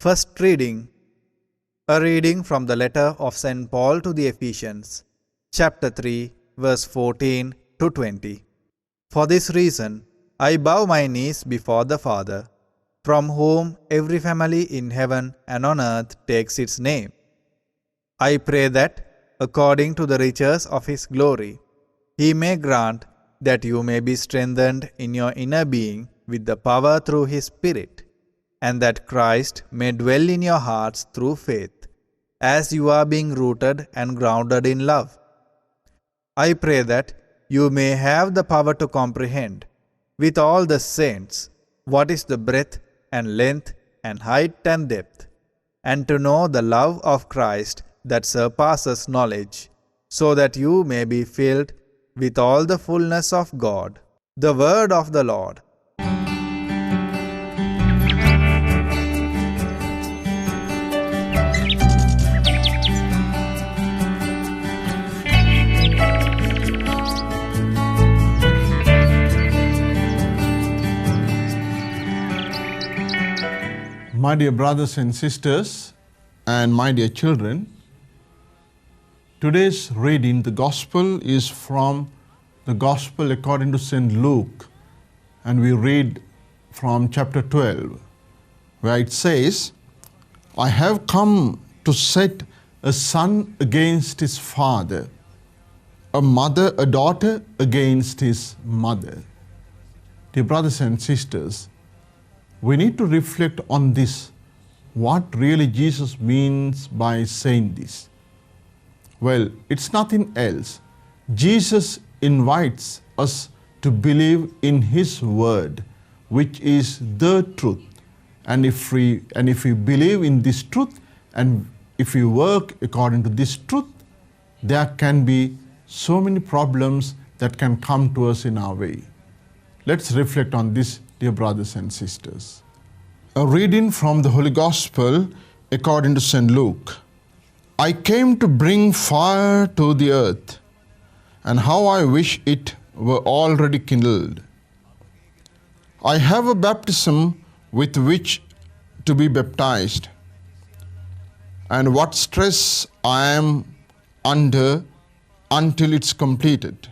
First reading. A reading from the letter of St. Paul to the Ephesians, chapter 3, verse 14 to 20. For this reason, I bow my knees before the Father, from whom every family in heaven and on earth takes its name. I pray that, according to the riches of His glory, He may grant that you may be strengthened in your inner being with the power through His Spirit, and that Christ may dwell in your hearts through faith, as you are being rooted and grounded in love. I pray that you may have the power to comprehend, with all the saints, what is the breadth and length and height and depth, and to know the love of Christ that surpasses knowledge, so that you may be filled with all the fullness of God. The word of the Lord. My dear brothers and sisters, and my dear children, today's reading, the Gospel is from the Gospel according to St. Luke, and we read from chapter 12, where it says, I have come to set a son against his father, a daughter against his mother. Dear brothers and sisters, we need to reflect on this, what really Jesus means by saying this. Well, it's nothing else. Jesus invites us to believe in His word, which is the truth. And if we believe in this truth, and if we work according to this truth, there can be so many problems that can come to us in our way. Let's reflect on this, dear brothers and sisters. A reading from the Holy Gospel according to St. Luke. I came to bring fire to the earth, and how I wish it were already kindled. I have a baptism with which to be baptized, and what stress I am under until it's completed.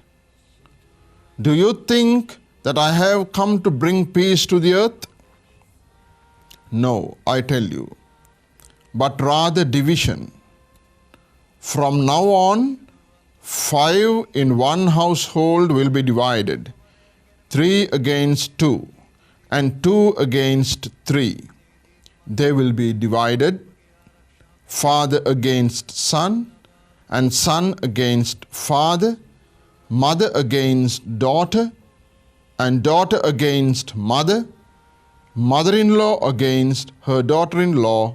Do you think that I have come to bring peace to the earth? No, I tell you, but rather division. From now on, 5 in one household will be divided, 3 against 2, and 2 against 3. They will be divided, father against son, and son against father, mother against daughter, and daughter against mother, mother-in-law against her daughter-in-law,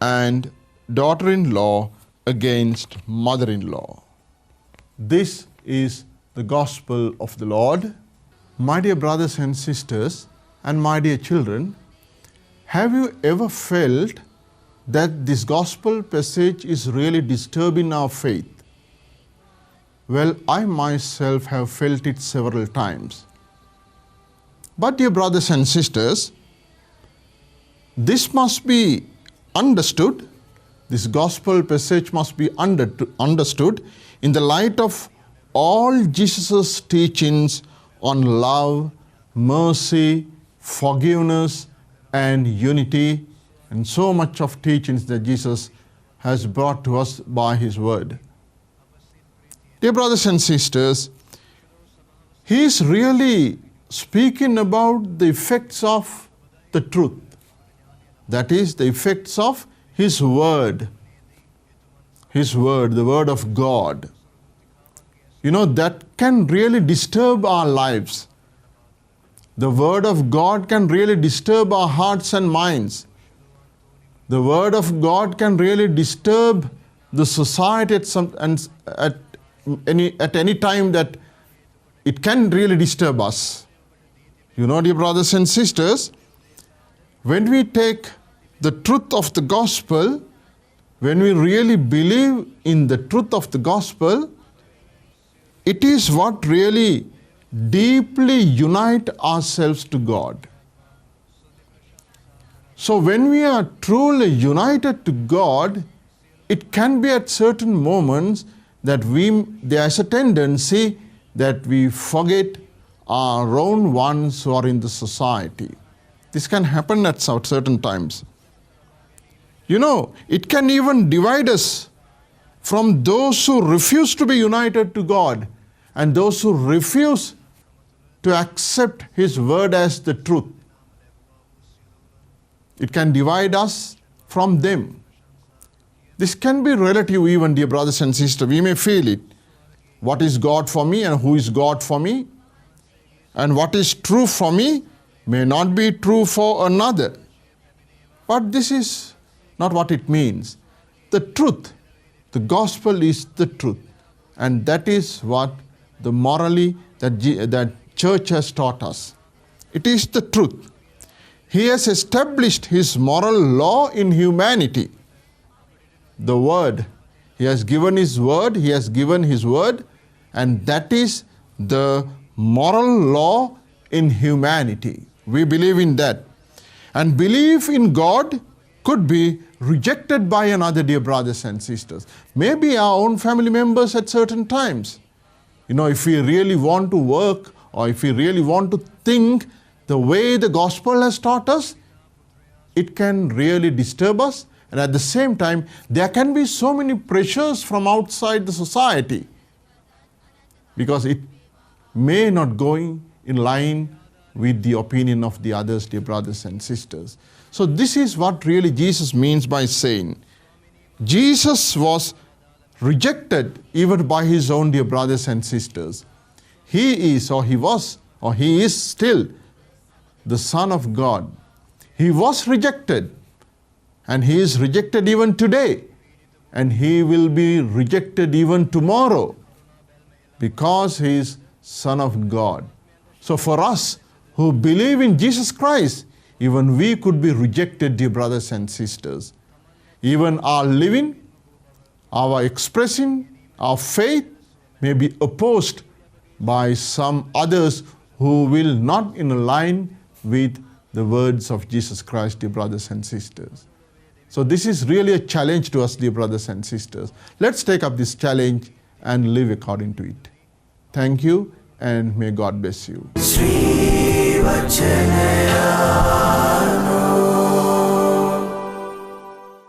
and daughter-in-law against mother-in-law. This is the Gospel of the Lord. My dear brothers and sisters, and my dear children, have you ever felt that this Gospel passage is really disturbing our faith? Well, I myself have felt it several times. But dear brothers and sisters, this must be understood, this gospel passage must be understood in the light of all Jesus' teachings on love, mercy, forgiveness, and unity, and so much of teachings that Jesus has brought to us by His word. Dear brothers and sisters, He is really speaking about the effects of the truth. That is, the effects of His word. His word, the word of God. You know, that can really disturb our lives. The word of God can really disturb our hearts and minds. The word of God can really disturb the society at any time that it can really disturb us. You know, dear brothers and sisters, when we take the truth of the gospel, when we really believe in the truth of the gospel, it is what really deeply unite ourselves to God. So when we are truly united to God, it can be at certain moments that there's a tendency that we forget our own ones who are in the society. This can happen at certain times. It can even divide us from those who refuse to be united to God and those who refuse to accept His word as the truth. It can divide us from them. This can be relative even, dear brothers and sisters. We may feel it. What is God for me and who is God for me? And what is true for me may not be true for another. But this is not what it means. The truth, the gospel is the truth. And that is what the morally that church has taught us. It is the truth. He has established His moral law in humanity. The word. He has given His word. He has given His word. And that is the moral law in humanity. We believe in that. And belief in God could be rejected by another, dear brothers and sisters. Maybe our own family members at certain times. If we really want to work or if we really want to think the way the gospel has taught us, it can really disturb us. And at the same time, there can be so many pressures from outside the society because it may not go in line with the opinion of the others, dear brothers and sisters. So this is what really Jesus means by saying, Jesus was rejected even by His own dear brothers and sisters. He is, or He was, or He is still the Son of God. He was rejected, and He is rejected even today, and He will be rejected even tomorrow because He is Son of God. So for us who believe in Jesus Christ, even we could be rejected, dear brothers and sisters. Even our living, our expressing, our faith may be opposed by some others who will not in line with the words of Jesus Christ, dear brothers and sisters. So this is really a challenge to us, dear brothers and sisters. Let's take up this challenge and live according to it. Thank you, and may God bless you. Sri Wachanayano